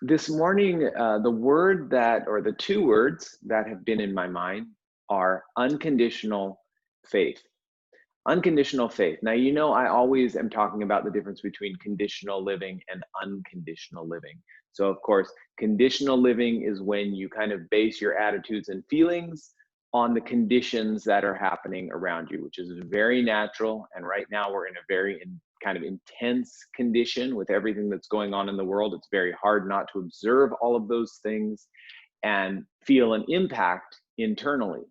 This morning, the word that, or the two words that have been in my mind are unconditional faith. Unconditional faith. Now, I always am talking about the difference between conditional living and unconditional living. So, of course, conditional living is when you kind of base your attitudes and feelings on the conditions that are happening around you, which is very natural. And right now, we're in a very kind of intense condition with everything that's going on in the world. It's very hard not to observe all of those things and feel an impact internally.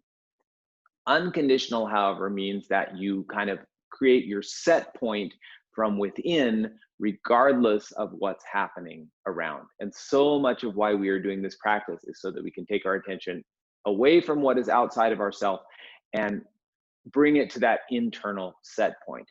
Unconditional, however, means that you kind of create your set point from within, regardless of what's happening around. And so much of why we are doing this practice is so that we can take our attention away from what is outside of ourselves and bring it to that internal set point.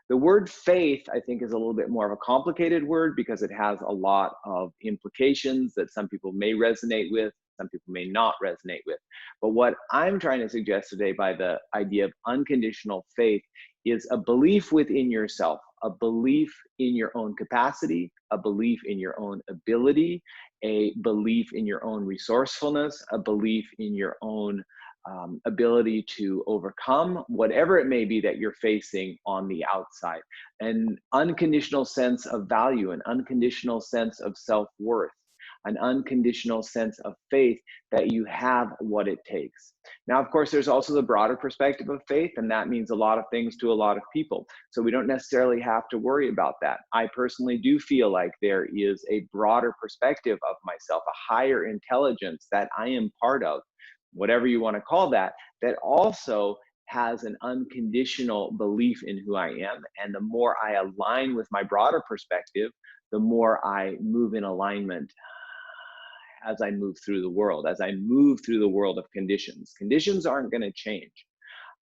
The word faith, I think, is a little bit more of a complicated word because it has a lot of implications that some people may resonate with, some people may not resonate with. But what I'm trying to suggest today by the idea of unconditional faith is a belief within yourself, a belief in your own capacity, a belief in your own ability, a belief in your own resourcefulness, a belief in your own ability to overcome whatever it may be that you're facing on the outside. An unconditional sense of value, an unconditional sense of self-worth, an unconditional sense of faith that you have what it takes. Now, of course, there's also the broader perspective of faith, and that means a lot of things to a lot of people. So we don't necessarily have to worry about that. I personally do feel like there is a broader perspective of myself, a higher intelligence that I am part of, whatever you want to call that, that also has an unconditional belief in who I am. And the more I align with my broader perspective, the more I move in alignment as I move through the world, as I move through the world of conditions. Conditions aren't going to change.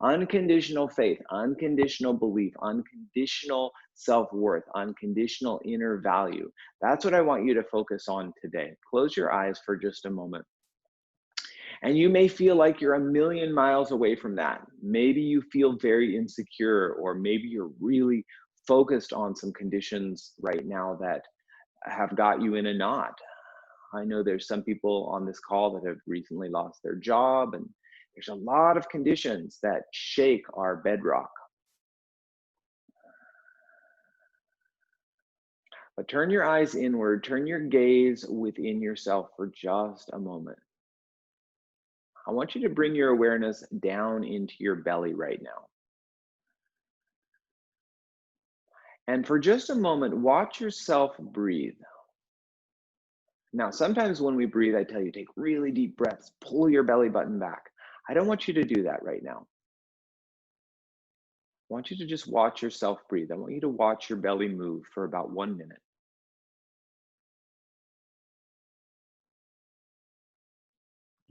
Unconditional faith, unconditional belief, unconditional self-worth, unconditional inner value. That's what I want you to focus on today. Close your eyes for just a moment. And you may feel like you're a million miles away from that. Maybe you feel very insecure, or maybe you're really focused on some conditions right now that have got you in a knot. I know there's some people on this call that have recently lost their job, and there's a lot of conditions that shake our bedrock. But turn your eyes inward, turn your gaze within yourself for just a moment. I want you to bring your awareness down into your belly right now. And for just a moment, watch yourself breathe. Now, sometimes when we breathe, I tell you, take really deep breaths, pull your belly button back. I don't want you to do that right now. I want you to just watch yourself breathe. I want you to watch your belly move for about 1 minute.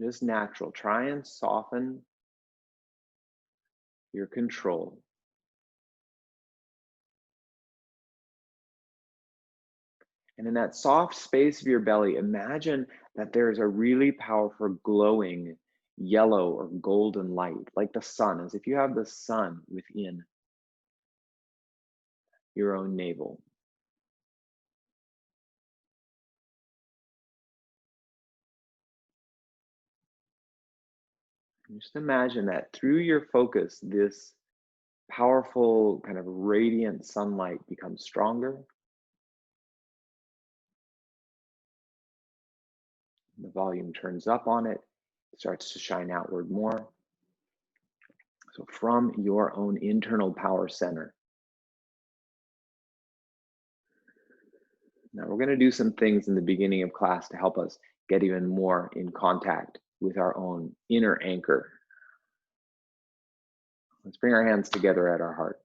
Just natural. Try and soften your control. And in that soft space of your belly, imagine that there's a really powerful glowing yellow or golden light, like the sun, as if you have the sun within your own navel. And just imagine that through your focus, this powerful kind of radiant sunlight becomes stronger. The volume turns up on it, starts to shine outward more. So from your own internal power center. Now we're going to do some things in the beginning of class to help us get even more in contact with our own inner anchor. Let's bring our hands together at our heart.